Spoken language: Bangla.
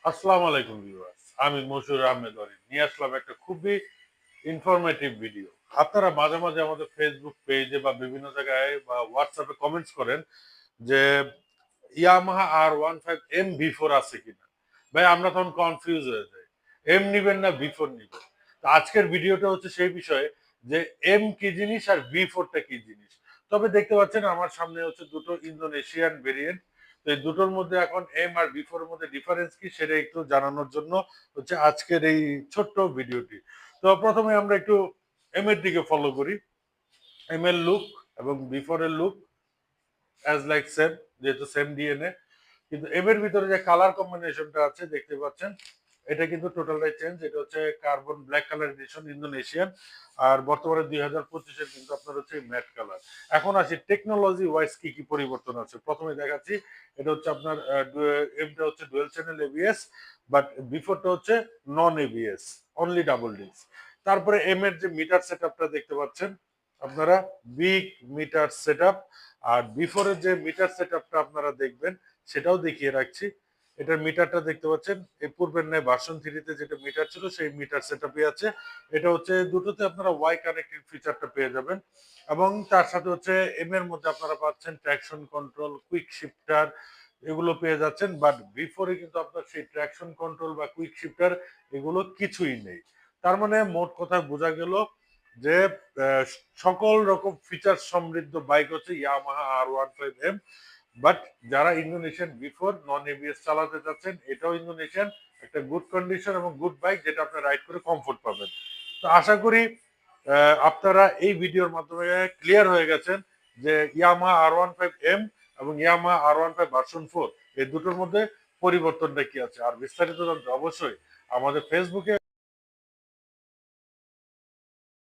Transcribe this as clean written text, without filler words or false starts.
আসসালামু আলাইকুম ভিউয়ার্স, আমি মশিউর আহমেদ অরিন নিয়ে আসলাম একটা খুবই ইনফরমেটিভ ভিডিও। আপনারা মাঝে মাঝে আমাদের ফেসবুক পেজে বা বিভিন্ন জায়গায় বা হোয়াটসঅ্যাপে কমেন্টস করেন যে ইয়ামাহা R15M V4 আছে কিনা। ভাই আমরা তখন কনফিউজ হয়ে যাই, এম নিবেন না V4 নিবেন। তো আজকের ভিডিওটা হচ্ছে সেই বিষয়ে যে এম কি জিনিস আর V4টা কি জিনিস। তবে দেখতে পাচ্ছেন আমার সামনে হচ্ছে দুটো ইন্দোনেশিয়ান ভেরিয়েন্ট। তো এই দুটোর মধ্যে এখন এম আর V4 এর মধ্যে ডিফারেন্স কি সেটা একটু জানানোর জন্য হচ্ছে আজকের এই ছোট্ট ভিডিওটি। তো প্রথমে আমরা একটু এম এর দিকে ফলো করি। এম এর লুক এবং V4 এর লুক অ্যাজ লাইক সেম, যেহেতু সেম ডিএনএ। কিন্তু এম এর ভিতরে যে কালার কম্বিনেশনটা আছে দেখতে পাচ্ছেন, এটা কিন্তু টোটালটাই চেঞ্জ। এটা হচ্ছে carbon black colour edition Indonesian. আর বর্তমানে 2025-এর কিন্তু আপনার হচ্ছে ম্যাট কালার। এখন আসি টেকনোলজি ওয়াইজ কি কি পরিবর্তন আছে প্রথমে দেখাচ্ছি। এটা হচ্ছে আপনার এমটা হচ্ছে ডুয়েল চ্যানেল এবিএস, বাট বিফোরটা হচ্ছে non ABS, only double disc. তারপরে এম এর যে মিটার সেটআপটা দেখতে পাচ্ছেন আপনারা, বিগ মিটার সেটআপ। আর বিফোরের যে মিটার সেটআপটা আপনারা দেখবেন সেটাও দেখিয়ে রাখছি। এটার মিটারটা দেখতে পাচ্ছেন এই পূর্বের ন্যায় ভার্সন 3 তে যেটা মিটার ছিল সেই মিটার সেটআপই আছে। এটা হচ্ছে দুটোতে আপনারা ওয়াই কানেক্টেড ফিচারটা পেয়ে যাবেন। এবং তার সাথে হচ্ছে এম এর মধ্যে আপনারা পাচ্ছেন ট্র্যাকশন কন্ট্রোল, কুইক শিফটার, এগুলো পেয়ে যাচ্ছেন। বাট বিফোরে কিন্তু আপনার সেই ট্র্যাকশন কন্ট্রোল বা কুইক শিফটার এগুলো কিছুই নেই। তার মানে মোট কথা বোঝা গেল যে আহ, সকল রকম ফিচার সমৃদ্ধ বাইক হচ্ছে ইয়ামাহা R15M। বাট যারা ইন্দোনেশিয়ান বিফোর নন এবিএস চালাতে চাচ্ছেন, এটাও ইন্দোনেশিয়ান একটা গুড কন্ডিশন এবং গুড বাইক, যেটা আপনি রাইড করে কমফোর্ট পাবেন। তো আশা করি আপনারা এই ভিডিওর মাধ্যমে ক্লিয়ার হয়ে গেছেন যে ইয়ামাহা R15M এবং ইয়ামাহা R15 ভার্সন 4 এই দুটোর মধ্যে পরিবর্তনটা কি আছে। আর বিস্তারিত জানতে অবশ্যই আমাদের ফেসবুকে